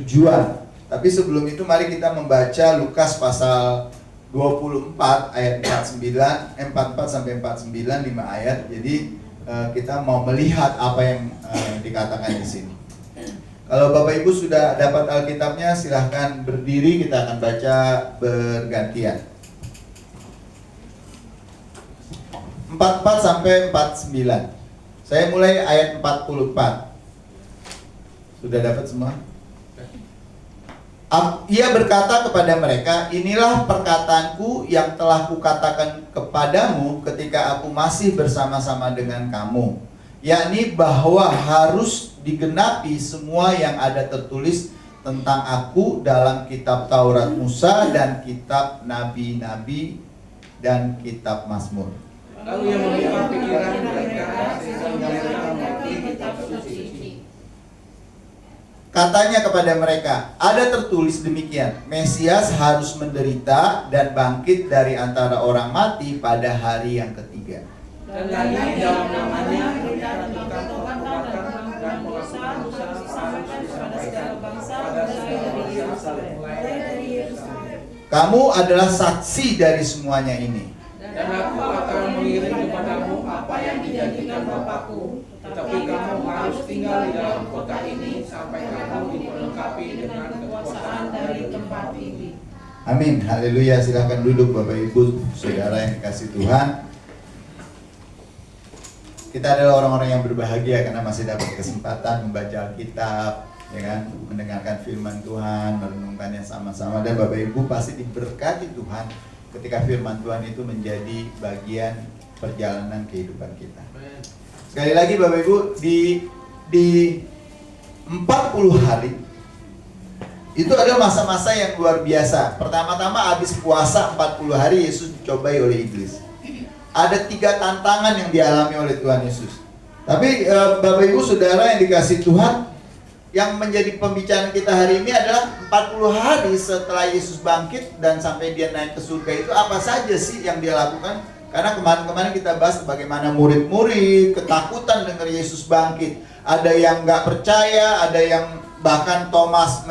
tujuan. Tapi sebelum itu mari kita membaca Lukas pasal 24 ayat 44 sampai 49, 5 ayat. Jadi kita mau melihat apa yang dikatakan di sini. Kalau Bapak Ibu sudah dapat Alkitabnya, silahkan berdiri, kita akan baca bergantian. 44 sampai 49. Saya mulai ayat 44. Sudah dapat semua? Ia berkata kepada mereka, inilah perkataanku yang telah kukatakan kepadamu ketika aku masih bersama-sama dengan kamu, yakni bahwa harus digenapi semua yang ada tertulis tentang aku dalam kitab Taurat Musa dan kitab Nabi-Nabi dan kitab Mazmur. Lalu yang membuka pikiran mereka sehingga mereka mengerti kitab suci. Katanya kepada mereka, ada tertulis demikian, Mesias harus menderita dan bangkit dari antara orang mati pada hari yang ketiga. Dan lagi dalam namanya dinyatakan pembakaran dan pengakuan dosa harus disampaikan pada segala mulai dari Yerusalem. Kamu adalah saksi dari semuanya ini. Dan aku akan mengirim kepadamu apa yang dijanjikan Bapakku, tetapi kamu harus tinggal di dalam kota ini sampai kamu diperlengkapi dengan kekuasaan dari tempat ini. Amin, haleluya. Silakan duduk Bapak Ibu, saudara yang dikasih Tuhan. Kita adalah orang-orang yang berbahagia karena masih dapat kesempatan membaca Alkitab, ya kan, mendengarkan firman Tuhan, merenungkannya sama-sama, dan Bapak Ibu pasti diberkati Tuhan ketika firman Tuhan itu menjadi bagian perjalanan kehidupan kita. Sekali lagi Bapak Ibu, di 40 hari itu adalah masa-masa yang luar biasa. Pertama-tama habis puasa 40 hari Yesus dicobai oleh iblis. Ada 3 tantangan yang dialami oleh Tuhan Yesus. Tapi Bapak Ibu Saudara yang dikasih Tuhan, yang menjadi pembicaraan kita hari ini adalah 40 hari setelah Yesus bangkit dan sampai dia naik ke surga itu apa saja sih yang dia lakukan? Karena kemarin-kemarin kita bahas bagaimana murid-murid ketakutan dengar Yesus bangkit. Ada yang nggak percaya, ada yang bahkan Thomas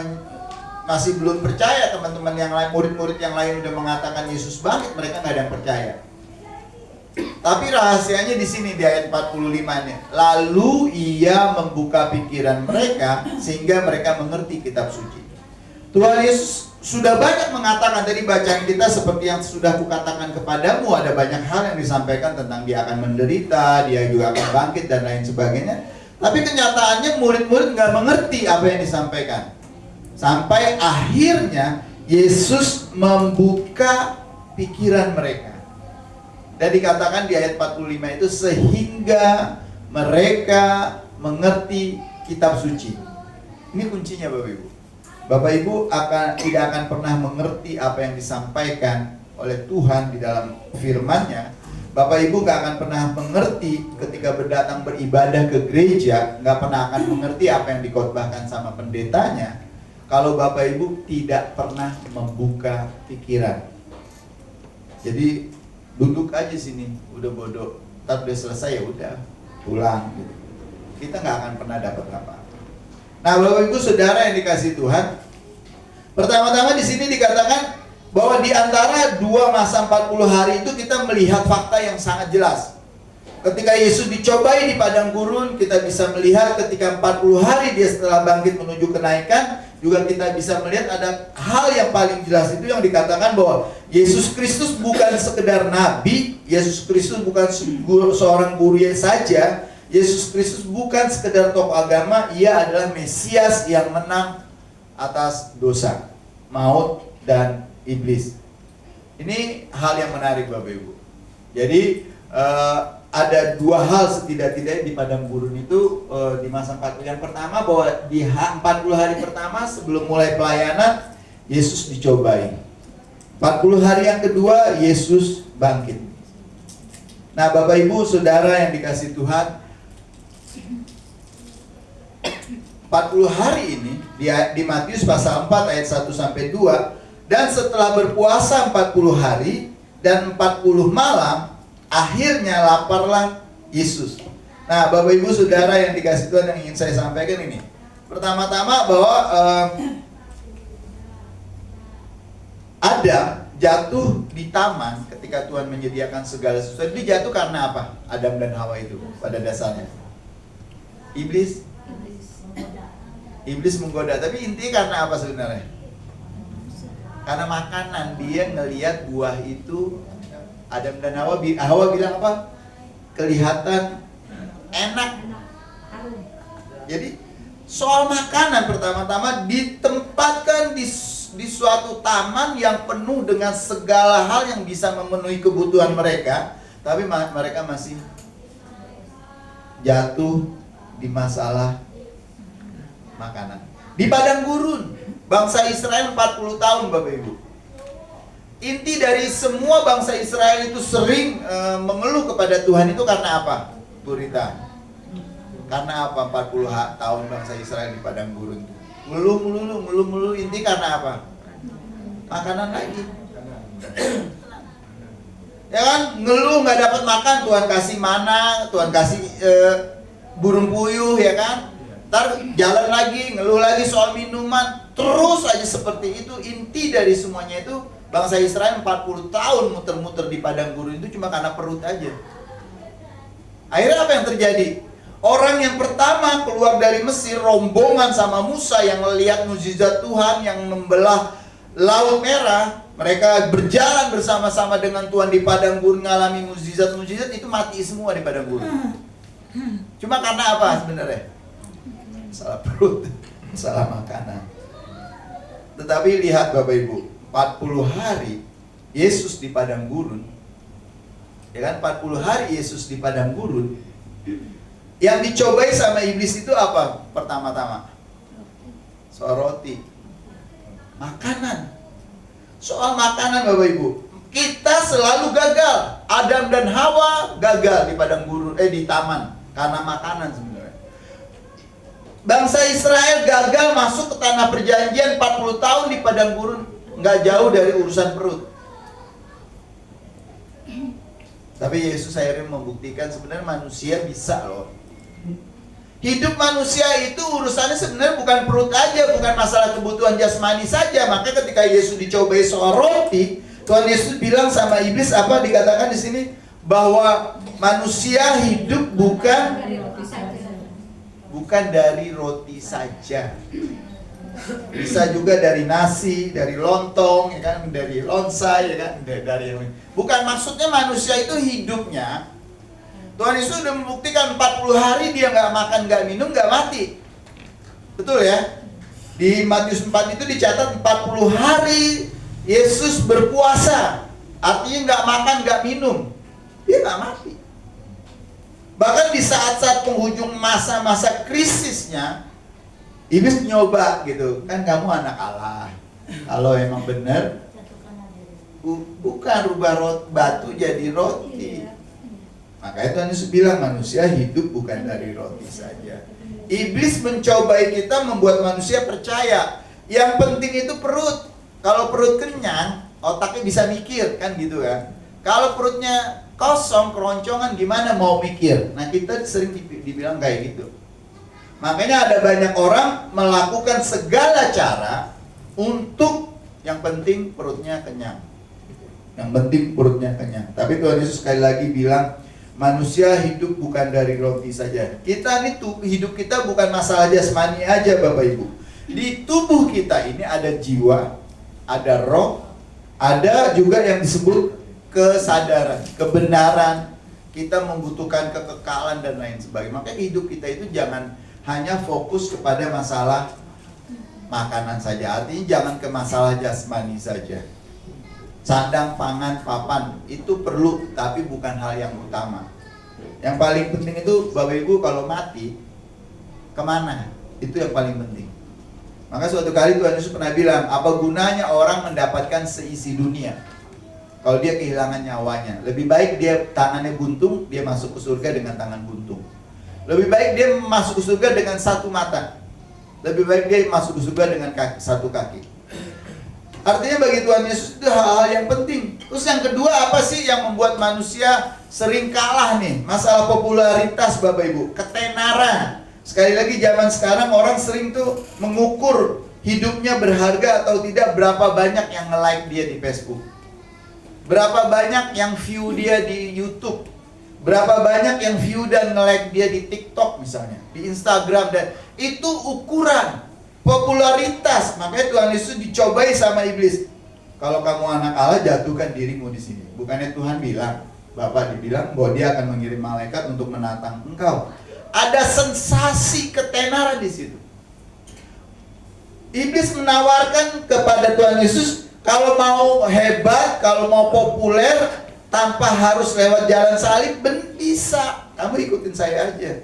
masih belum percaya. Teman-teman yang lain, murid-murid yang lain udah mengatakan Yesus bangkit, mereka nggak ada yang percaya. Tapi rahasianya di sini di ayat 45-nya. Lalu ia membuka pikiran mereka sehingga mereka mengerti kitab suci. Tuhan Yesus sudah banyak mengatakan, tadi bacaan kita seperti yang sudah kukatakan kepadamu, ada banyak hal yang disampaikan tentang dia akan menderita, dia juga akan bangkit dan lain sebagainya. Tapi kenyataannya murid-murid nggak mengerti apa yang disampaikan. Sampai akhirnya Yesus membuka pikiran mereka. Dan dikatakan di ayat 45 itu sehingga mereka mengerti kitab suci. Ini kuncinya Bapak Ibu. Bapak Ibu tidak akan pernah mengerti apa yang disampaikan oleh Tuhan di dalam firman-Nya. Bapak Ibu gak akan pernah mengerti ketika berdatang beribadah ke gereja, gak pernah akan mengerti apa yang dikhotbahkan sama pendetanya, kalau Bapak Ibu tidak pernah membuka pikiran. Jadi duduk aja sini, udah bodoh, ntar udah selesai ya udah pulang gitu. Kita nggak akan pernah dapat apa. Nah Bapak Ibu Saudara yang dikasih Tuhan, pertama-tama di sini dikatakan bahwa di antara 2 masa 40 hari itu kita melihat fakta yang sangat jelas. Ketika Yesus dicobai di padang gurun, kita bisa melihat ketika 40 hari dia setelah bangkit menuju kenaikan, juga kita bisa melihat ada hal yang paling jelas itu yang dikatakan bahwa Yesus Kristus bukan sekedar nabi, Yesus Kristus bukan seorang guru saja, Yesus Kristus bukan sekedar tokoh agama, ia adalah Mesias yang menang atas dosa, maut, dan iblis. Ini hal yang menarik Bapak Ibu. Jadi ada 2 hal setidak-tidaknya di padang gurun itu di masa 40. Yang pertama bahwa di 40 hari pertama sebelum mulai pelayanan Yesus dicobai. 40 hari yang kedua Yesus bangkit. Nah Bapak Ibu Saudara yang dikasih Tuhan, 40 hari ini di Matius pasal 4 ayat 1 sampai 2, dan setelah berpuasa 40 hari dan 40 malam akhirnya laparlah Yesus. Nah Bapak Ibu Saudara yang dikasih Tuhan, yang ingin saya sampaikan ini, Pertama-tama bahwa Adam jatuh di taman ketika Tuhan menyediakan segala sesuatu. Dia jatuh karena apa? Adam dan Hawa itu pada dasarnya. Iblis menggoda. Tapi intinya karena apa sebenarnya? Karena makanan. Dia ngelihat buah itu, Adam dan Hawa bilang apa? Kelihatan enak. Jadi soal makanan pertama-tama ditempatkan di suatu taman yang penuh dengan segala hal yang bisa memenuhi kebutuhan mereka, tapi mereka masih jatuh di masalah makanan. Di padang gurun, bangsa Israel 40 tahun Bapak Ibu. Inti dari semua bangsa Israel itu sering mengeluh kepada Tuhan itu karena apa? Bu Rita, karena apa 40 tahun bangsa Israel di padang gurun? Ngeluh melulu, inti karena apa? Makanan lagi. Ya kan, ngeluh nggak dapat makan, Tuhan kasih mana, Tuhan kasih burung puyuh, ya kan? Ntar jalan lagi, ngeluh lagi soal minuman, terus aja seperti itu. Inti dari semuanya itu bangsa Israel 40 tahun muter-muter di padang gurun itu cuma karena perut aja. Akhirnya apa yang terjadi? Orang yang pertama keluar dari Mesir, rombongan sama Musa yang melihat mukjizat Tuhan yang membelah Laut Merah. Mereka berjalan bersama-sama dengan Tuhan di padang gurun, mengalami mukjizat-mukjizat, itu mati semua di padang gurun. Cuma karena apa sebenarnya? Salah perut, salah makanan. Tetapi lihat Bapak Ibu, 40 hari Yesus di padang gurun. Ya kan, 40 hari Yesus di padang gurun. Yang dicobai sama iblis itu apa? Pertama-tama soal roti, makanan. Soal makanan Bapak Ibu, kita selalu gagal. Adam dan Hawa gagal di padang gurun, di taman karena makanan sebenarnya. Bangsa Israel gagal masuk ke tanah perjanjian 40 tahun di padang gurun, nggak jauh dari urusan perut. Tapi Yesus akhirnya membuktikan sebenarnya manusia bisa loh. Hidup manusia itu urusannya sebenarnya bukan perut aja, bukan masalah kebutuhan jasmani saja. Maka ketika Yesus dicobai soal roti, Tuhan Yesus bilang sama iblis apa dikatakan di sini, bahwa manusia hidup bukan dari roti saja. Bisa juga dari nasi, dari lontong, ya kan, dari lonsai, ya kan, dari yang lain. Bukan maksudnya manusia itu hidupnya. Tuhan Yesus sudah membuktikan 40 hari dia nggak makan, nggak minum, nggak mati. Betul ya? Di Matius 4 itu dicatat 40 hari Yesus berpuasa. Artinya nggak makan, nggak minum. Dia nggak mati. Bahkan di saat-saat penghujung masa-masa krisisnya, iblis nyoba gitu. Kan kamu anak Allah. Kalau emang benar, bukan rubah batu jadi roti. Makanya Tuhan Yesus bilang manusia hidup bukan dari roti saja. Iblis mencobai kita membuat manusia percaya yang penting itu perut. Kalau perut kenyang, otaknya bisa mikir, kan gitu kan. Kalau perutnya kosong, keroncongan, gimana mau mikir? Nah, kita sering dibilang kayak gitu. Makanya ada banyak orang melakukan segala cara untuk yang penting perutnya kenyang. Yang penting perutnya kenyang. Tapi Tuhan Yesus sekali lagi bilang manusia hidup bukan dari roti saja. Kita ini hidup kita bukan masalah jasmani aja Bapak Ibu. Di tubuh kita ini ada jiwa, ada roh, ada juga yang disebut kesadaran, kebenaran. Kita membutuhkan kekekalan dan lain sebagainya. Makanya hidup kita itu jangan hanya fokus kepada masalah makanan saja. Artinya jangan ke masalah jasmani saja. Sandang, pangan, papan itu perlu, tapi bukan hal yang utama. Yang paling penting itu Bapak Ibu kalau mati kemana? Itu yang paling penting. Maka suatu kali Tuhan Yesus pernah bilang, apa gunanya orang mendapatkan seisi dunia kalau dia kehilangan nyawanya? Lebih baik dia tangannya buntung, dia masuk ke surga dengan tangan buntung. Lebih baik dia masuk ke surga dengan satu mata. Lebih baik dia masuk ke surga dengan satu kaki. Artinya bagi Tuhan Yesus itu hal-hal yang penting. Terus yang kedua apa sih yang membuat manusia sering kalah nih? Masalah popularitas Bapak Ibu, ketenaran. Sekali lagi zaman sekarang orang sering tuh mengukur hidupnya berharga atau tidak berapa banyak yang nge-like dia di Facebook. Berapa banyak yang view dia di YouTube. Berapa banyak yang view dan nge-like dia di TikTok misalnya, di Instagram, dan itu ukuran popularitas. Makanya Tuhan Yesus dicobai sama iblis. Kalau kamu anak Allah, jatuhkan dirimu di sini. Bukannya Tuhan bilang, Bapak dibilang bahwa dia akan mengirim malaikat untuk menantang engkau. Ada sensasi ketenaran di situ. Iblis menawarkan kepada Tuhan Yesus, kalau mau hebat, kalau mau populer, tanpa harus lewat jalan salib, bisa. Kamu ikutin saya aja.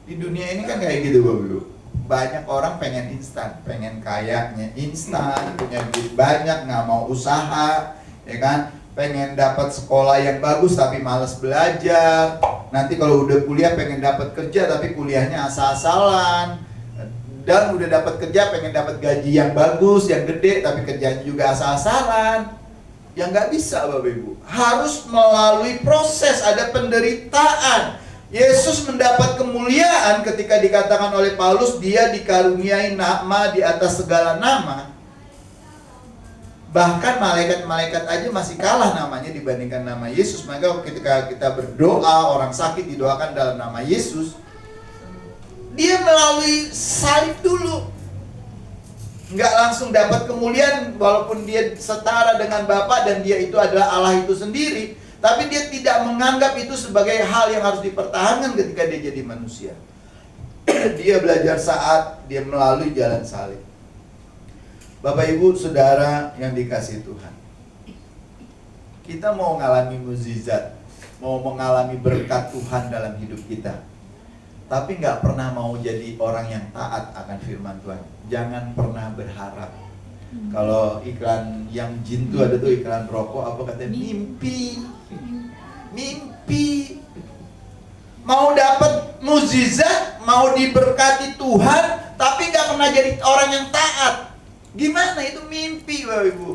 Di dunia ini kan kayak gitu, Bapak. Banyak orang pengen instan, pengen kayaknya instan, punya duit banyak, nggak mau usaha, ya kan? Pengen dapat sekolah yang bagus tapi malas belajar. Nanti kalau udah kuliah pengen dapat kerja tapi kuliahnya asal-asalan. Dan udah dapat kerja pengen dapat gaji yang bagus, yang gede, tapi kerjanya juga asal-asalan. Yang nggak bisa, Bapak Ibu. Harus melalui proses, ada penderitaan. Yesus mendapat kemuliaan ketika dikatakan oleh Paulus, dia dikaruniai nama di atas segala nama. Bahkan malaikat-malaikat aja masih kalah namanya dibandingkan nama Yesus. Maka ketika kita berdoa, orang sakit didoakan dalam nama Yesus, dia melalui salib dulu. Nggak langsung dapat kemuliaan walaupun dia setara dengan Bapa dan dia itu adalah Allah itu sendiri. Tapi dia tidak menganggap itu sebagai hal yang harus dipertahankan ketika dia jadi manusia. Dia belajar saat dia melalui jalan salib. Bapak Ibu Saudara yang dikasihi Tuhan, kita mau mengalami mukjizat, mau mengalami berkat Tuhan dalam hidup kita, tapi nggak pernah mau jadi orang yang taat akan firman Tuhan. Jangan pernah berharap. Kalau iklan yang jin tuh ada tuh iklan rokok, apa katanya? Mimpi. Mau dapat mukjizat, mau diberkati Tuhan, tapi nggak pernah jadi orang yang taat. Gimana itu mimpi, Bapak Ibu?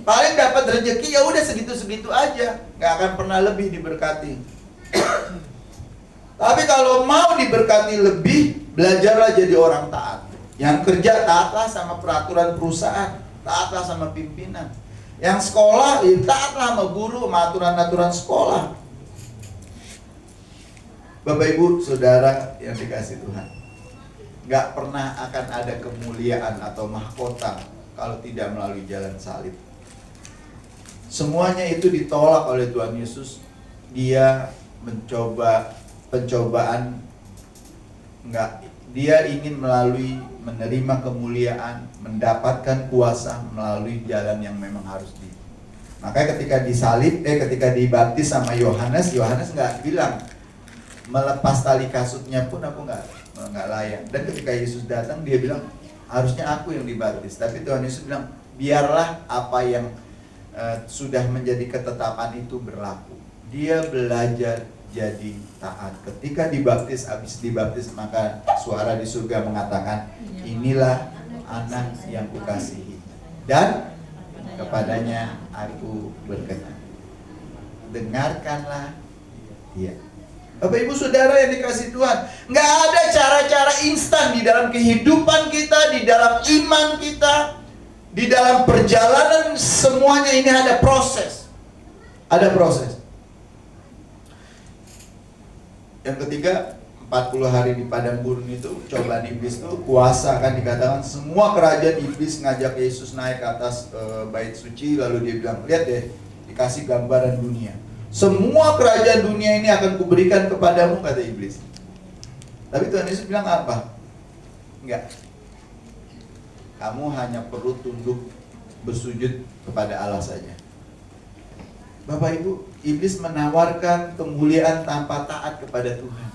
Paling dapat rezeki ya udah segitu-segitu aja, nggak akan pernah lebih diberkati. Tapi kalau mau diberkati lebih, belajarlah jadi orang taat. Yang kerja taatlah sama peraturan perusahaan, taatlah sama pimpinan. Yang sekolah, ya taatlah sama guru, sama aturan-aturan sekolah. Bapak Ibu Saudara yang dikasihi Tuhan, gak pernah akan ada kemuliaan atau mahkota kalau tidak melalui jalan salib. Semuanya itu ditolak oleh Tuhan Yesus. Dia mencoba pencobaan, dia ingin melalui menerima kemuliaan, mendapatkan kuasa melalui jalan yang memang harus di. Makanya ketika disalib, ketika dibaptis sama Yohanes nggak bilang melepas tali kasutnya pun aku nggak layak. Dan ketika Yesus datang, dia bilang harusnya aku yang dibaptis. Tapi Tuhan Yesus bilang biarlah apa yang sudah menjadi ketetapan itu berlaku. Dia belajar jadi taat. Ketika dibaptis, habis dibaptis, maka suara di surga mengatakan, inilah anak yang kukasihi dan kepadanya aku berkenan. Dengarkanlah dia. Bapak Ibu Saudara yang dikasihi Tuhan, nggak ada cara-cara instan di dalam kehidupan kita, di dalam iman kita, di dalam perjalanan. Semuanya ini ada proses. Ada proses. Yang ketiga, 40 hari di padang gurun itu, cobaan iblis itu kuasa, kan dikatakan semua kerajaan iblis ngajak Yesus naik ke atas bait suci, lalu dia bilang, lihat deh, dikasih gambaran dunia. Semua kerajaan dunia ini akan kuberikan kepadamu, kata iblis. Tapi Tuhan Yesus bilang apa? Enggak. Kamu hanya perlu tunduk bersujud kepada Allah saja. Bapak Ibu, iblis menawarkan kemuliaan tanpa taat kepada Tuhan.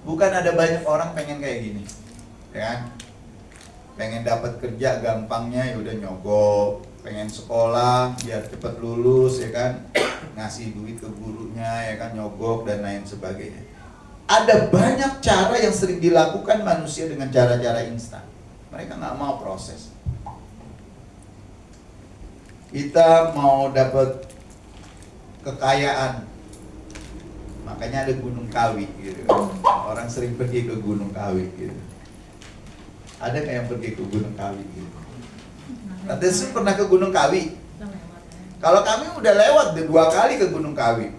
Bukan ada banyak orang pengen kayak gini, ya kan? Pengen dapat kerja gampangnya, ya udah nyogok. Pengen sekolah biar cepat lulus, ya kan? Ngasih duit ke gurunya, ya kan? Nyogok dan lain sebagainya. Ada banyak cara yang sering dilakukan manusia dengan cara-cara instan. Mereka nggak mau proses. Kita mau dapat kekayaan, Makanya ada Gunung Kawi gitu. Orang sering pergi ke Gunung Kawi gitu. Ada nggak yang pergi ke Gunung Kawi gitu? Tante Sun pernah ke Gunung Kawi? Kalau kami udah lewat 2 kali ke Gunung Kawi.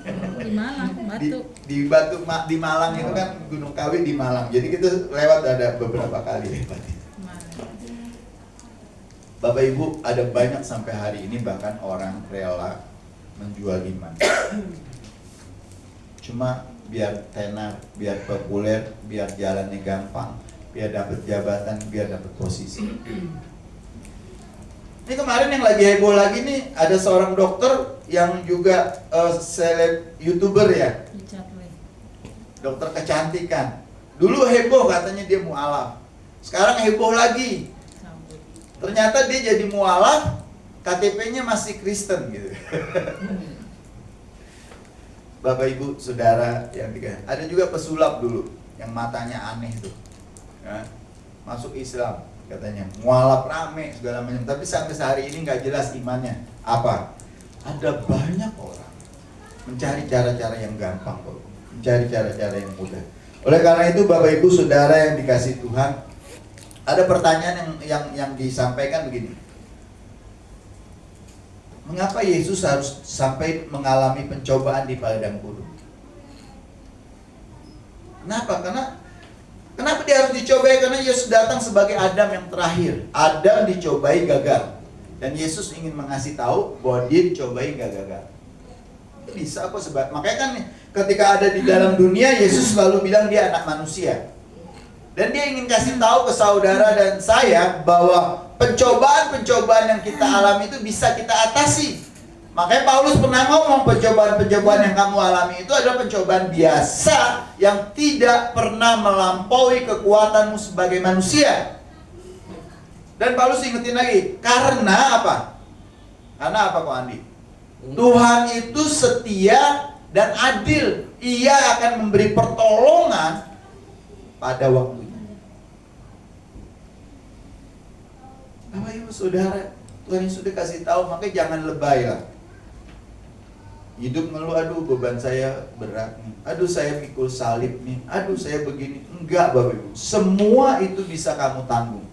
Di Malang, Batu. Di Malang itu kan Gunung Kawi di Malang. Jadi kita lewat ada beberapa kali. Bapak Ibu, ada banyak sampai hari ini bahkan orang rela menjual iman. Cuma biar tenar, biar populer, biar jalannya gampang, biar dapat jabatan, biar dapat posisi. Ini kemarin yang lagi heboh lagi nih, ada seorang dokter yang juga seleb YouTuber ya, dokter kecantikan. Dulu heboh katanya dia mualaf, sekarang heboh lagi. Ternyata dia jadi mualaf, KTP-nya masih Kristen gitu. Bapak Ibu Saudara yang ada juga pesulap dulu yang matanya aneh tuh, ya, masuk Islam. Katanya mualaf rame segala macam, tapi sampai sehari ini nggak jelas imannya apa. Ada banyak orang mencari cara-cara yang gampang, mencari cara-cara yang mudah. Oleh karena itu Bapak Ibu Saudara yang dikasih Tuhan, ada pertanyaan yang disampaikan begini. Mengapa Yesus harus sampai mengalami pencobaan di padang gurun? Kenapa dia harus dicobai? Karena Yesus datang sebagai Adam yang terakhir. Adam dicobai gagal, dan Yesus ingin mengasih tahu bahwa dia dicobai gak gagal. Bisa kok sebab. Makanya kan ketika ada di dalam dunia, Yesus selalu bilang dia anak manusia. Dan dia ingin kasih tahu ke saudara dan saya bahwa pencobaan-pencobaan yang kita alami itu bisa kita atasi. Makanya Paulus pernah ngomong, pencobaan-pencobaan yang kamu alami itu adalah pencobaan biasa yang tidak pernah melampaui kekuatanmu sebagai manusia. Dan Paulus ingetin lagi, karena apa? Karena apa kok Andi? Tuhan itu setia dan adil. Ia akan memberi pertolongan pada waktunya. Bapak Ibu Saudara, Tuhan yang sudah kasih tahu, makanya jangan lebay lah. Hidup ngeluh, aduh beban saya berat nih, aduh saya pikul salib nih, aduh saya begini. Enggak Bapak Ibu, semua itu bisa kamu tanggung,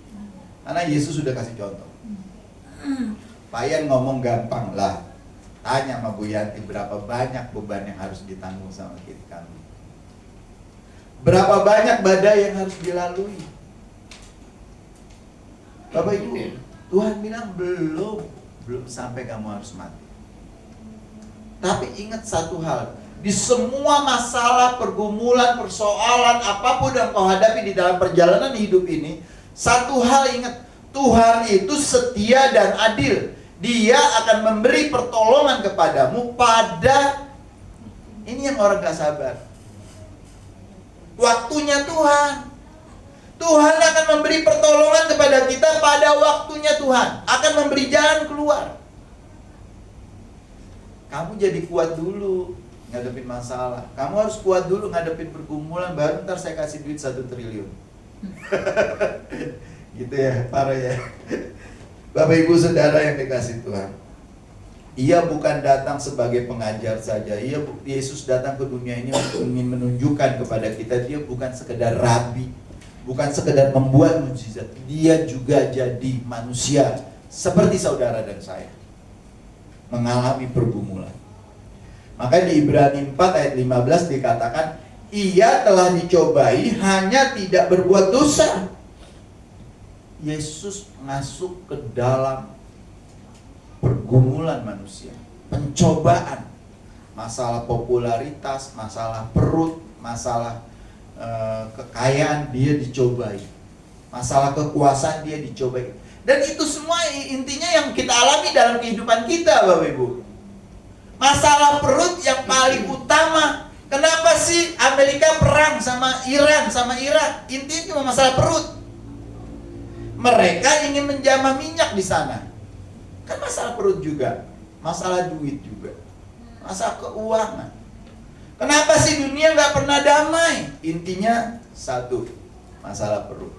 karena Yesus sudah kasih contoh. Payan ngomong gampang lah. Tanya sama Bu Yanti, berapa banyak beban yang harus ditanggung sama kita kami, berapa banyak badai yang harus dilalui. Bapak Ibu, Tuhan bilang belum sampai kamu harus mati. Tapi ingat satu hal, di semua masalah, pergumulan, persoalan, apapun yang kau hadapi di dalam perjalanan hidup ini, satu hal ingat, Tuhan itu setia dan adil. Dia akan memberi pertolongan kepadamu pada, ini yang orang gak sabar, waktunya Tuhan. Tuhan akan memberi pertolongan kepada kita pada waktunya Tuhan. Akan memberi jalan keluar. Kamu jadi kuat dulu ngadepin masalah. Kamu harus kuat dulu ngadepin pergumulan, baru ntar saya kasih duit 1 triliun. Gitu ya, parah ya. Bapak Ibu Saudara yang dikasih Tuhan, Ia bukan datang sebagai pengajar saja. Yesus datang ke dunia ini untuk ingin menunjukkan kepada kita, Dia bukan sekedar rabi, bukan sekedar membuat mukjizat. Dia juga jadi manusia seperti saudara dan saya, mengalami pergumulan. Maka di Ibrani 4 ayat 15 dikatakan, Ia telah dicobai hanya tidak berbuat dosa. Yesus masuk ke dalam pergumulan manusia, pencobaan, masalah popularitas, masalah perut, masalah kekayaan, dia dicobai, masalah kekuasaan, dia dicobai. Dan itu semua intinya yang kita alami dalam kehidupan kita, Bapak Ibu. Masalah perut yang paling utama. Kenapa sih Amerika perang sama Iran, sama Irak? Intinya cuma masalah perut. Mereka ingin menjamah minyak di sana. Kan masalah perut juga, masalah duit juga, masalah keuangan. Kenapa sih dunia nggak pernah damai? Intinya satu, masalah perut.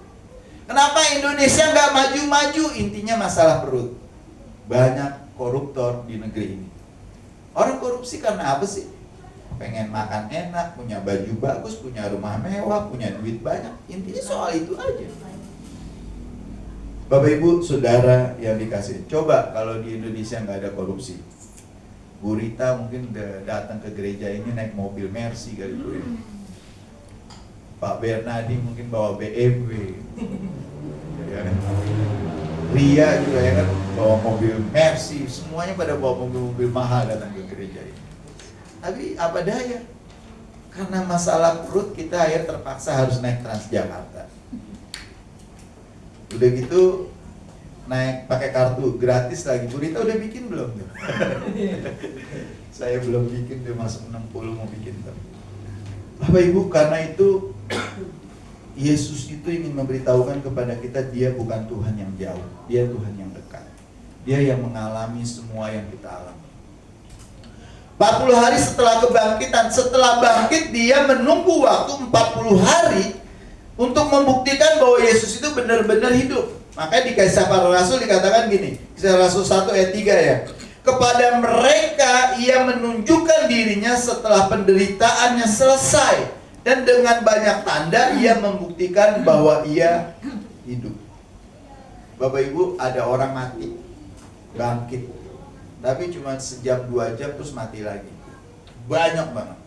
Kenapa Indonesia nggak maju-maju? Intinya masalah perut. Banyak koruptor di negeri ini. Orang korupsi karena apa sih? pengen makan enak, punya baju bagus, punya rumah mewah, punya duit banyak. Intinya soal itu aja. Bapak Ibu Saudara yang dikasih, coba kalau di Indonesia nggak ada korupsi, Bu Rita mungkin udah datang ke gereja ini naik mobil Mercy kali Bu ya. Pak Bernadi mungkin bawa BMW, ya kan? Ria juga ya kan bawa mobil Mercy, semuanya pada bawa mobil-mobil mahal datang ke gereja ini. Tapi apa daya, karena masalah perut kita akhirnya terpaksa harus naik Transjakarta. Udah gitu naik pakai kartu gratis lagi. Bu Rita udah bikin belum? Saya belum bikin, dia masuk 60 mau bikin. Bapak Ibu, karena itu Yesus itu ingin memberitahukan kepada kita, dia bukan Tuhan yang jauh, dia Tuhan yang dekat. Dia yang mengalami semua yang kita alami. 40 hari setelah kebangkitan, setelah bangkit dia menunggu waktu 40 hari untuk membuktikan bahwa Yesus itu benar-benar hidup. Makanya di Kisah Para Rasul dikatakan gini, Kisah Rasul 1 ayat 3 ya. Kepada mereka ia menunjukkan dirinya setelah penderitaannya selesai, dan dengan banyak tanda ia membuktikan bahwa ia hidup. Bapak Ibu, ada orang mati, bangkit, tapi cuma sejam 2 jam terus mati lagi. Banyak banget.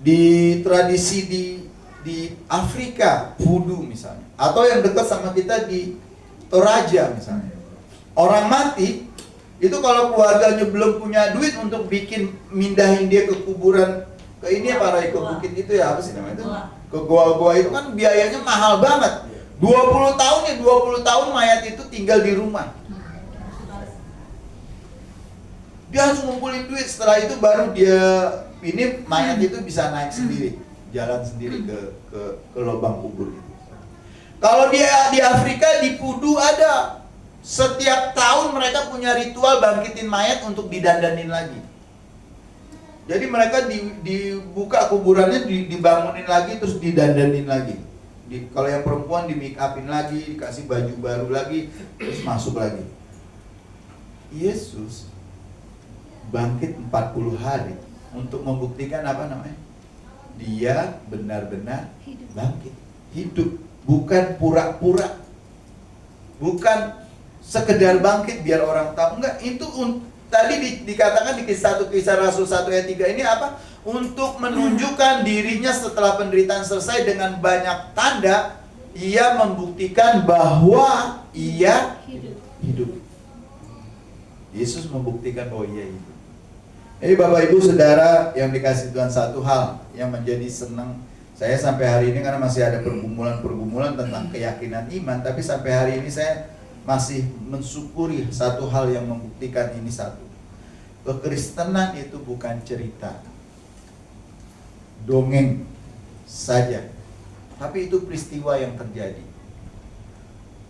Di tradisi di Afrika, voodoo misalnya, atau yang dekat sama kita di Toraja misalnya, orang mati itu kalau keluarganya belum punya duit untuk bikin mindahin dia ke kuburan, ke ini ya, para ke bukit itu ya, apa sih namanya itu, ke goa-goa itu kan biayanya mahal banget. 20 tahun ya, 20 tahun mayat itu tinggal di rumah. Dia harus ngumpulin duit, setelah itu baru dia ini mayat itu bisa naik sendiri, jalan sendiri ke lubang kubur itu. Kalau dia di Afrika, di Pudu ada, setiap tahun mereka punya ritual bangkitin mayat untuk didandanin lagi. Jadi mereka dibuka kuburannya, dibangunin lagi, terus didandanin lagi. Kalau yang perempuan di make upin lagi, dikasih baju baru lagi, terus masuk lagi. Yesus bangkit 40 hari untuk membuktikan apa namanya? Dia benar-benar bangkit, hidup, bukan pura-pura, bukan sekedar bangkit biar orang tahu. Enggak, itu tadi dikatakan di Kisah Rasul 1 ayat 3 ini apa? Untuk menunjukkan dirinya setelah penderitaan selesai, dengan banyak tanda ia membuktikan bahwa ia hidup. Yesus membuktikan bahwa ia hidup. Jadi Bapak Ibu Saudara yang dikasih Tuhan, satu hal yang menjadi senang saya sampai hari ini, karena masih ada pergumulan tentang keyakinan iman, tapi sampai hari ini saya masih mensyukuri satu hal yang membuktikan ini. Satu, kekristenan itu bukan cerita dongeng saja, tapi itu peristiwa yang terjadi.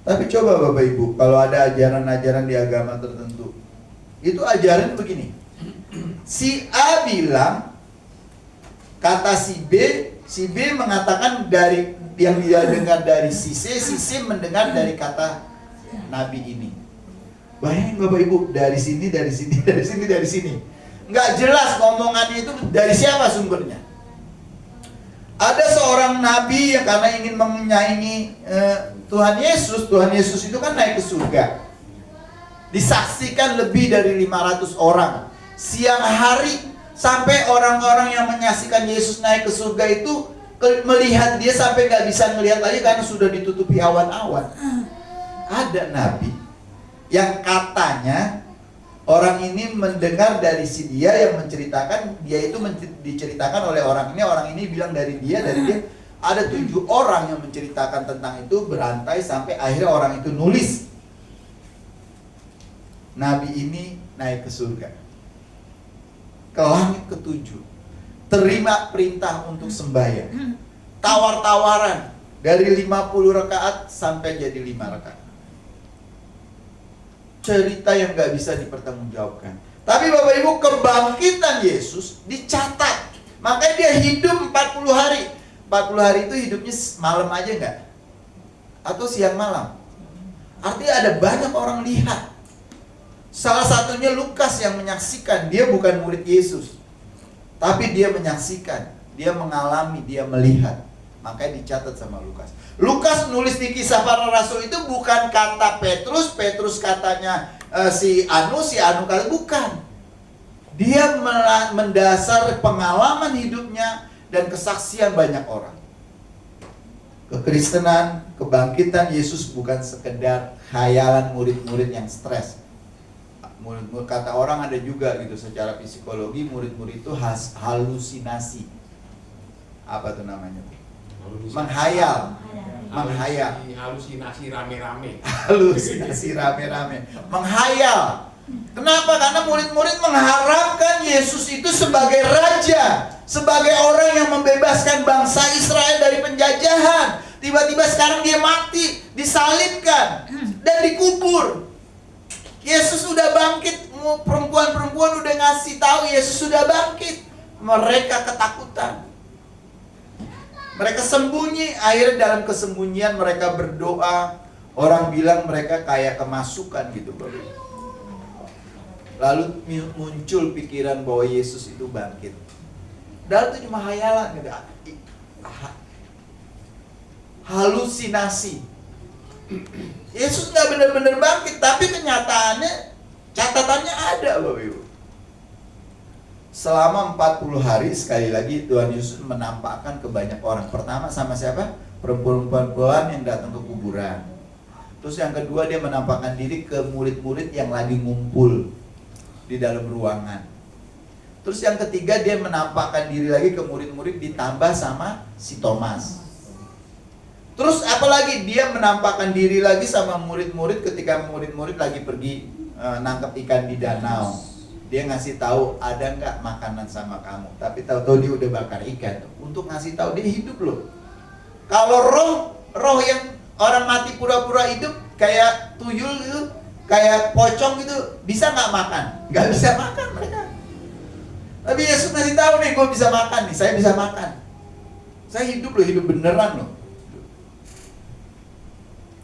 Tapi coba Bapak Ibu, kalau ada ajaran-ajaran di agama tertentu, itu ajaran begini, si A bilang kata si B mengatakan dari yang dia dengar dari si C mendengar dari kata Nabi ini. Bayangin Bapak Ibu, dari sini, nggak jelas ngomongannya itu dari siapa sumbernya. Ada seorang nabi yang karena ingin menyaingi Tuhan Yesus itu kan naik ke surga, disaksikan lebih dari 500 orang. Siang hari sampai orang-orang yang menyaksikan Yesus naik ke surga itu melihat dia sampai nggak bisa melihat lagi karena sudah ditutupi awan-awan. Ada nabi yang katanya orang ini mendengar dari si dia yang menceritakan, dia itu diceritakan oleh orang ini bilang dari dia. Ada 7 orang yang menceritakan tentang itu, berantai sampai akhirnya orang itu nulis. Nabi ini naik ke surga, ke langit ke-7, terima perintah untuk sembahyang, tawar-tawaran dari 50 rakaat sampai jadi 5 rakaat. Cerita yang gak bisa dipertanggungjawabkan. Tapi Bapak Ibu, kebangkitan Yesus dicatat. Makanya dia hidup 40 hari. 40 hari itu hidupnya malam aja gak? Atau siang malam? Artinya ada banyak orang lihat. Salah satunya Lukas yang menyaksikan, dia bukan murid Yesus. Tapi dia menyaksikan, dia mengalami, dia melihat. Makanya dicatat sama Lukas. Lukas nulis di Kisah Para Rasul itu bukan kata Petrus, Petrus katanya si Anu kata bukan. Dia mendasar pengalaman hidupnya dan kesaksian banyak orang. Kekristenan, kebangkitan Yesus bukan sekedar khayalan murid-murid yang stres. Murid-murid, kata orang ada juga gitu secara psikologi, murid-murid itu halusinasi. Apa tuh namanya? Menghayal. Halusinasi rame-rame. Halusinasi rame-rame. Menghayal. Kenapa? Karena murid-murid mengharapkan Yesus itu sebagai raja, sebagai orang yang membebaskan bangsa Israel dari penjajahan. Tiba-tiba sekarang dia mati, disalibkan, dan dikubur. Yesus sudah bangkit, perempuan-perempuan udah ngasih tahu Yesus sudah bangkit. Mereka ketakutan. Mereka sembunyi, akhirnya dalam kesembunyian mereka berdoa. Orang bilang mereka kayak kemasukan gitu, Bapak. Lalu muncul pikiran bahwa Yesus itu bangkit. Dan itu cuma hayalan, halusinasi. Yesus nggak benar-benar bangkit, tapi kenyataannya, catatannya ada, Bapak Ibu. Selama 40 hari, sekali lagi Tuhan Yesus menampakkan ke banyak orang. Pertama sama siapa? Perempuan-perempuan yang datang ke kuburan. Terus yang kedua, dia menampakkan diri ke murid-murid yang lagi ngumpul di dalam ruangan. Terus yang ketiga, dia menampakkan diri lagi ke murid-murid ditambah sama si Thomas. Terus apalagi dia menampakkan diri lagi sama murid-murid ketika murid-murid lagi pergi nangkep ikan di danau. Dia ngasih tahu, ada nggak makanan sama kamu? Tapi tahu-tahu dia udah bakar ikan. Untuk ngasih tahu dia hidup loh. Kalau roh yang orang mati pura-pura hidup kayak tuyul gitu, kayak pocong gitu, bisa nggak makan? Nggak bisa makan mereka. Tapi Yesus ngasih tahu nih, gue bisa makan nih, saya bisa makan. Saya hidup loh, hidup beneran loh.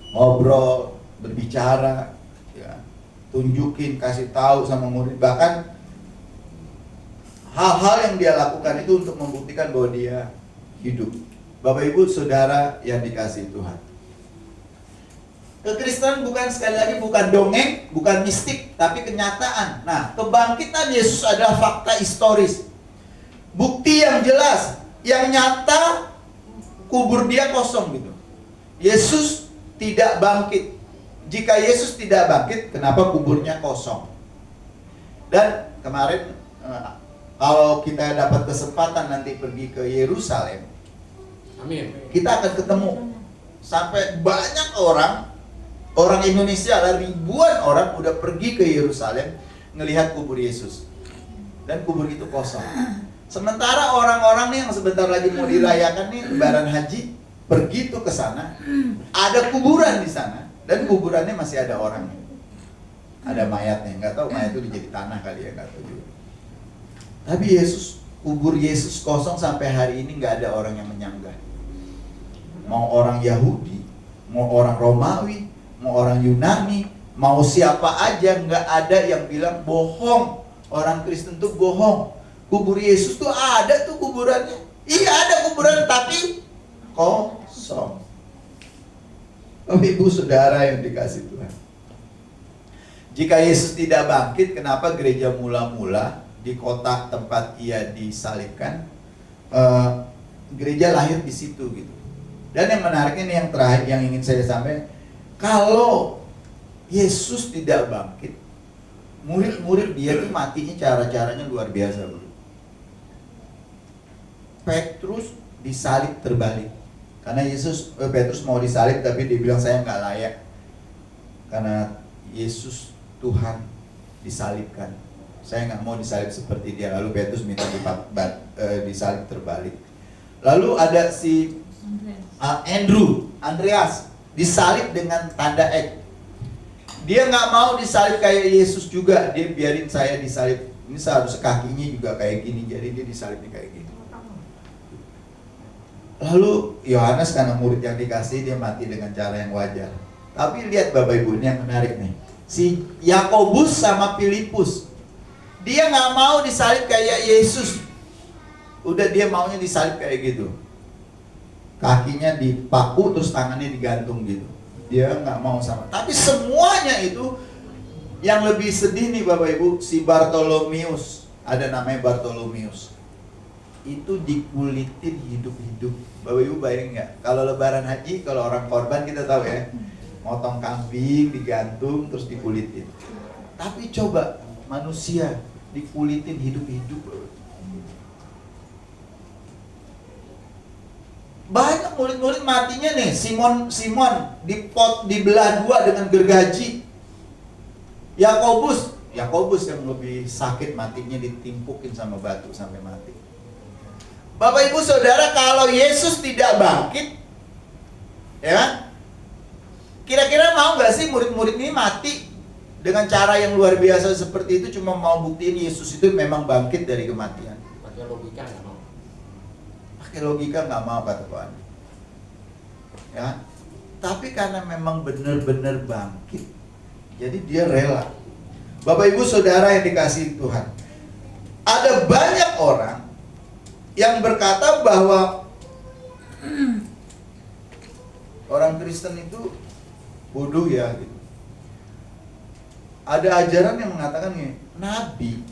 Ngobrol, berbicara, ya, tunjukin, kasih tahu sama murid. Bahkan hal-hal yang dia lakukan itu untuk membuktikan bahwa dia hidup. Bapak Ibu Saudara yang dikasihi Tuhan, kekristenan bukan, sekali lagi, bukan dongeng, bukan mistik, tapi kenyataan. Nah, kebangkitan Yesus adalah fakta historis, bukti yang jelas, yang nyata. Kubur dia kosong gitu. Yesus tidak bangkit. Jika Yesus tidak bangkit, kenapa kuburnya kosong? Dan kemarin kalau kita dapat kesempatan nanti pergi ke Yerusalem, Amin. kita akan ketemu sampai banyak orang Indonesia, ada ribuan orang udah pergi ke Yerusalem ngelihat kubur Yesus. Dan kubur itu kosong. Sementara orang-orang nih yang sebentar lagi mau dirayakan nih Lebaran Haji, pergi tuh ke sana, ada kuburan di sana, dan kuburannya masih ada orangnya, ada mayatnya. Nggak tahu mayat itu dijadi tanah kali ya, nggak tahu juga. Tapi kubur Yesus kosong sampai hari ini, nggak ada orang yang menyanggah. Mau orang Yahudi, mau orang Romawi, mau orang Yunani, mau siapa aja, nggak ada yang bilang bohong. Orang Kristen tuh bohong. Kubur Yesus tuh ada tuh kuburannya. Iya ada kuburan, tapi kosong. Ibu Saudara yang dikasihi Tuhan, jika Yesus tidak bangkit, kenapa gereja mula-mula di kota tempat ia disalibkan, gereja lahir di situ gitu. Dan yang menariknya nih, yang terakhir yang ingin saya sampaikan, kalau Yesus tidak bangkit, murid-murid dia tuh matinya cara-caranya luar biasa, bro. Petrus disalib terbalik. Karena Petrus mau disalib, tapi dia bilang saya nggak layak. Karena Yesus Tuhan disalibkan, saya nggak mau disalib seperti dia. Lalu Petrus minta disalib terbalik. Lalu ada si Andreas disalib dengan tanda X. Dia nggak mau disalib kayak Yesus juga. Dia biarin saya disalib. Ini seharusnya kakinya juga kayak gini, jadi dia disalibnya kayak gini. Lalu Yohanes, karena murid yang dikasih, dia mati dengan cara yang wajar. Tapi lihat Bapak Ibu, ini yang menarik nih. Si Yakobus sama Filipus, dia nggak mau disalib kayak Yesus. udah dia maunya disalib kayak gitu. Kakinya dipaku terus tangannya digantung gitu. Dia nggak mau sama. Tapi semuanya itu yang lebih sedih nih Bapak Ibu, si Bartolomeus, ada namanya Bartolomeus. Itu dikulitin hidup-hidup. Bapak Ibu bayang nggak? Kalau lebaran haji, kalau orang korban kita tahu ya, motong kambing, digantung, terus dikulitin. Tapi coba manusia dikulitin hidup-hidup. Banyak murid-murid matinya nih. Simon dibelah dua dengan gergaji. Yakobus yang lebih sakit matinya, ditimpukin sama batu sampai mati. Bapak Ibu Saudara, kalau Yesus tidak bangkit, ya, kira-kira mau nggak sih murid-murid ini mati dengan cara yang luar biasa seperti itu, cuma mau buktiin Yesus itu memang bangkit dari kematian? Pakai logika nggak mau. Pakai logika nggak mau, kata Tuhan. Ya, tapi karena memang benar-benar bangkit, jadi dia rela. Bapak Ibu Saudara yang dikasihi Tuhan, ada banyak orang yang berkata bahwa orang Kristen itu bodoh ya gitu. Ada ajaran yang mengatakan gini, nabi,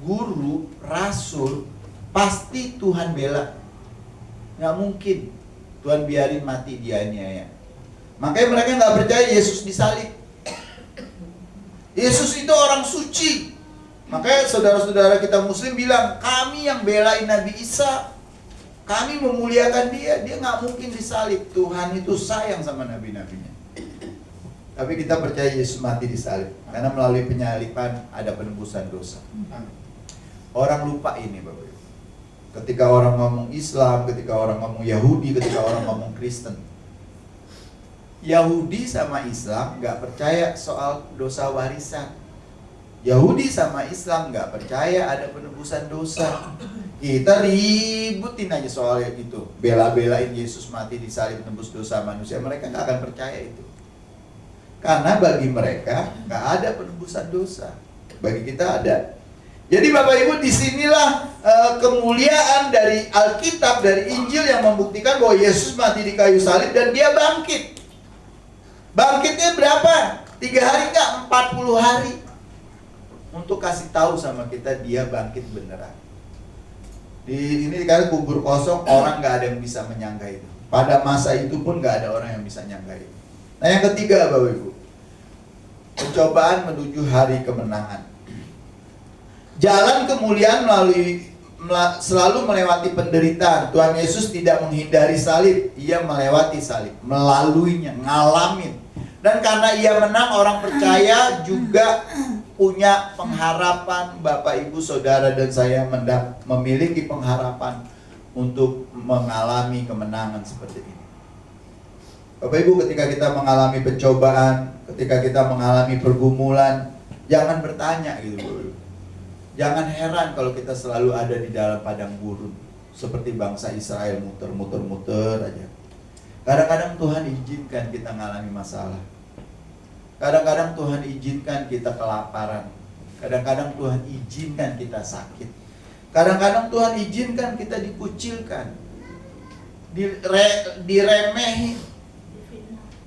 guru, rasul pasti Tuhan bela. Nggak mungkin Tuhan biarin mati dianiaya. Makanya mereka nggak percaya Yesus disalib. Yesus itu orang suci. Makanya saudara-saudara kita Muslim bilang, kami yang belain Nabi Isa, kami memuliakan dia. Dia nggak mungkin disalib. Tuhan itu sayang sama nabi-nabinya. Tapi kita percaya Yesus mati disalib, karena melalui penyalipan ada penebusan dosa. Orang lupa ini Bapak Ibu. Ketika orang ngomong Islam, ketika orang ngomong Yahudi, ketika orang ngomong Kristen, Yahudi sama Islam nggak percaya soal dosa warisan. Yahudi sama Islam nggak percaya ada penebusan dosa. Kita ributin aja soal itu, bela-belain Yesus mati disalib tembus dosa manusia. Mereka nggak akan percaya itu, karena bagi mereka nggak ada penebusan dosa. Bagi kita ada. Jadi Bapak Ibu, disinilah kemuliaan dari Alkitab, dari Injil yang membuktikan bahwa Yesus mati di kayu salib dan dia bangkit. Bangkitnya berapa? 3 hari enggak? 40 hari. Untuk kasih tahu sama kita dia bangkit beneran. Ini karena kubur kosong, orang nggak ada yang bisa menyangka itu. Pada masa itu pun nggak ada orang yang bisa nyangka itu. Nah yang ketiga Bapak Ibu, pencobaan menuju hari kemenangan. Jalan kemuliaan selalu melewati penderitaan. Tuhan Yesus tidak menghindari salib, ia melewati salib, melaluinya, ngalamin. Dan karena ia menang, orang percaya juga punya pengharapan. Bapak Ibu Saudara dan saya memiliki pengharapan untuk mengalami kemenangan seperti ini. Bapak Ibu, ketika kita mengalami pencobaan, ketika kita mengalami pergumulan, jangan bertanya gitu Bapak Ibu. Jangan heran kalau kita selalu ada di dalam padang gurun, seperti bangsa Israel, muter-muter aja. Kadang-kadang Tuhan izinkan kita mengalami masalah. Kadang-kadang Tuhan izinkan kita kelaparan. Kadang-kadang Tuhan izinkan kita sakit. Kadang-kadang Tuhan izinkan kita dikucilkan, diremehin,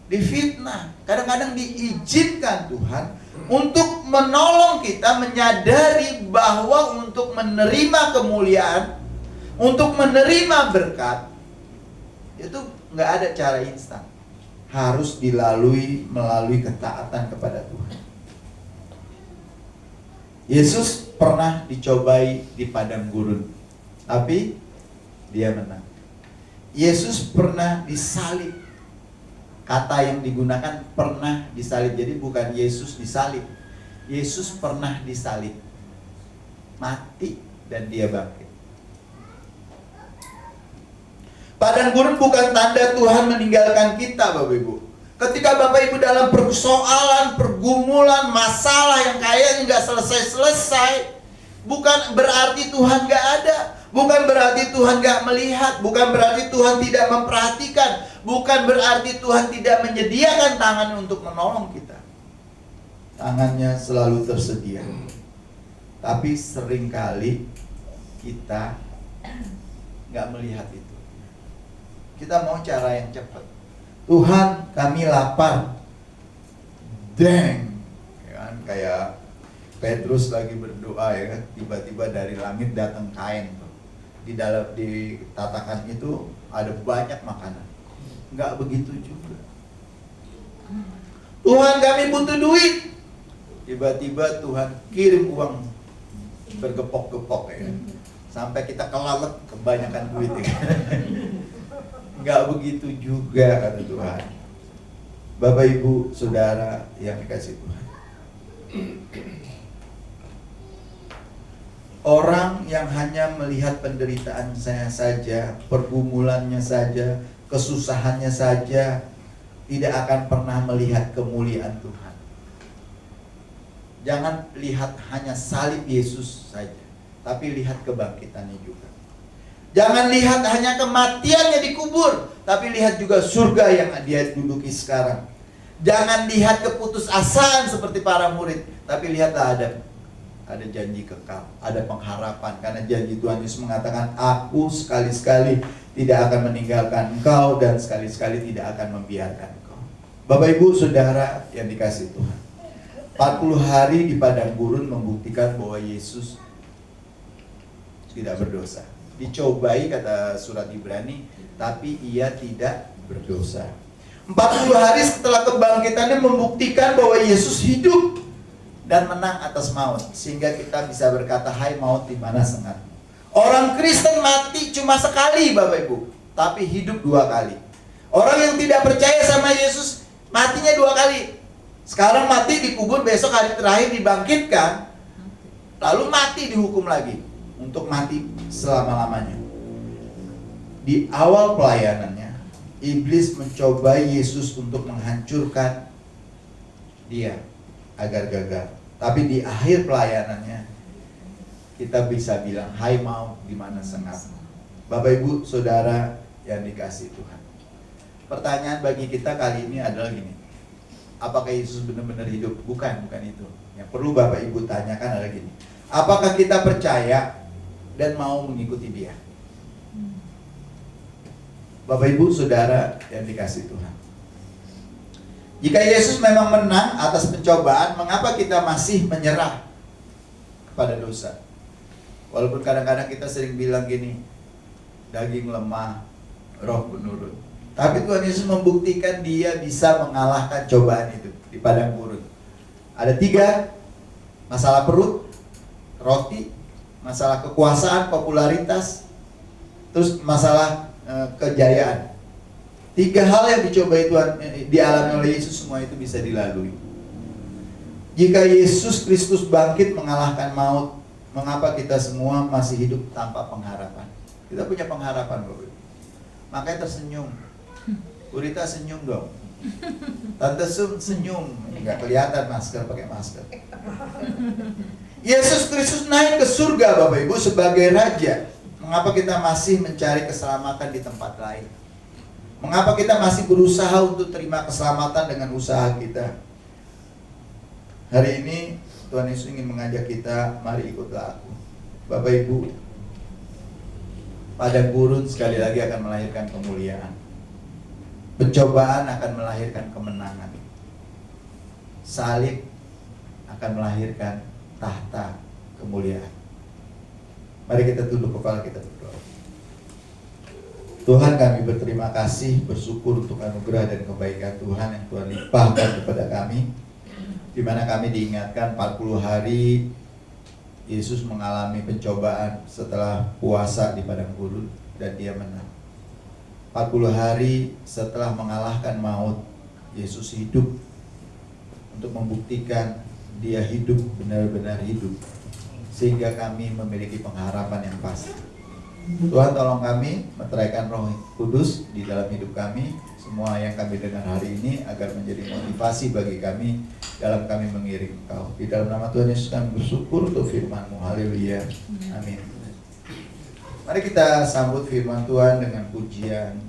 difitnah. Kadang-kadang diizinkan Tuhan untuk menolong kita menyadari bahwa untuk menerima kemuliaan, untuk menerima berkat, itu nggak ada cara instan. Harus dilalui melalui ketaatan kepada Tuhan. Yesus pernah dicobai di padang gurun, tapi dia menang. Yesus pernah disalib. Kata yang digunakan pernah disalib. Jadi bukan Yesus disalib, Yesus pernah disalib, mati, dan dia bangkit. Padang gurun bukan tanda Tuhan meninggalkan kita Bapak Ibu. Ketika Bapak Ibu dalam persoalan, pergumulan, masalah yang kayaknya nggak selesai-selesai, bukan berarti Tuhan nggak ada, bukan berarti Tuhan nggak melihat, bukan berarti Tuhan tidak memperhatikan, bukan berarti Tuhan tidak menyediakan tangan untuk menolong kita. Tangannya selalu tersedia. Tapi seringkali kita nggak melihat itu. Kita mau cara yang cepat. Tuhan, kami lapar. Deng, ya kan? Kayak Petrus lagi berdoa ya kan, tiba-tiba dari langit datang kain tuh. Di tatakan itu ada banyak makanan. Nggak begitu juga. Tuhan, kami butuh duit. Tiba-tiba Tuhan kirim uang bergepok-gepok ya. Sampai kita kelalet kebanyakan duit ya. Nggak begitu juga kata Tuhan. Bapak Ibu Saudara yang dikasih Tuhan, orang yang hanya melihat penderitaan saya saja, pergumulannya saja, kesusahannya saja, tidak akan pernah melihat kemuliaan Tuhan. Jangan lihat hanya salib Yesus saja, tapi lihat kebangkitannya juga. Jangan lihat hanya kematiannya di kubur, tapi lihat juga surga yang dia duduki sekarang. Jangan lihat keputusasaan seperti para murid, tapi lihatlah ada janji kekal, ada pengharapan. Karena janji Tuhan Yesus mengatakan, aku sekali-sekali tidak akan meninggalkan engkau dan sekali-sekali tidak akan membiarkan engkau. Bapak Ibu Saudara yang dikasih Tuhan, 40 hari di padang gurun membuktikan bahwa Yesus tidak berdosa. Dicobai kata surat Ibrani, tapi ia tidak berdosa. 40 hari setelah kebangkitannya membuktikan bahwa Yesus hidup dan menang atas maut, sehingga kita bisa berkata, hai maut di mana sengatmu. Orang Kristen mati cuma sekali Bapak Ibu, tapi hidup 2 kali. Orang yang tidak percaya sama Yesus matinya 2 kali. Sekarang mati dikubur, besok hari terakhir dibangkitkan, lalu mati dihukum lagi untuk mati selama-lamanya. Di awal pelayanannya, iblis mencoba Yesus untuk menghancurkan dia agar gagal. Tapi di akhir pelayanannya, kita bisa bilang, hai maut di mana sengatmu. Bapak Ibu Saudara yang dikasih Tuhan, pertanyaan bagi kita kali ini adalah gini, apakah Yesus benar-benar hidup? Bukan itu. Yang perlu Bapak Ibu tanyakan adalah gini, apakah kita percaya dan mau mengikuti dia? Bapak Ibu Saudara yang dikasih Tuhan, jika Yesus memang menang atas pencobaan, mengapa kita masih menyerah kepada dosa? Walaupun kadang-kadang kita sering bilang gini, daging lemah, roh penurut. Tapi Tuhan Yesus membuktikan dia bisa mengalahkan cobaan itu di padang gurun. Ada 3, masalah perut, roti, masalah kekuasaan, popularitas, terus masalah kejayaan. 3 hal yang dicobai Tuhan, dialami oleh Yesus, semua itu bisa dilalui. Jika Yesus Kristus bangkit mengalahkan maut, mengapa kita semua masih hidup tanpa pengharapan? Kita punya pengharapan Bapak. Makanya tersenyum. Urita senyum dong. Tante Sum senyum. Nggak kelihatan masker, pakai masker. Yesus Kristus naik ke surga Bapak Ibu sebagai Raja. Mengapa kita masih mencari keselamatan di tempat lain? Mengapa kita masih berusaha untuk terima keselamatan dengan usaha kita? Hari ini Tuhan Yesus ingin mengajak kita, mari ikutlah aku. Bapak Ibu, padang gurun sekali lagi akan melahirkan kemuliaan. Pencobaan akan melahirkan kemenangan. Salib akan melahirkan tahta kemuliaan. Mari kita tunduk kepala, kita berdoa. Tuhan, kami berterima kasih, bersyukur untuk anugerah dan kebaikan Tuhan yang Tuhan limpahkan kepada kami, di mana kami diingatkan 40 hari Yesus mengalami pencobaan setelah puasa di padang gurun dan dia menang. 40 hari setelah mengalahkan maut, Yesus hidup untuk membuktikan dia hidup, benar-benar hidup, sehingga kami memiliki pengharapan yang pasti. Tuhan, tolong kami meteraikan Roh Kudus di dalam hidup kami, semua yang kami dengar hari ini, agar menjadi motivasi bagi kami dalam kami mengiring Engkau. Di dalam nama Tuhan Yesus kami bersyukur untuk firman-Mu. Haleluya. Amin. Mari kita sambut firman Tuhan dengan pujian.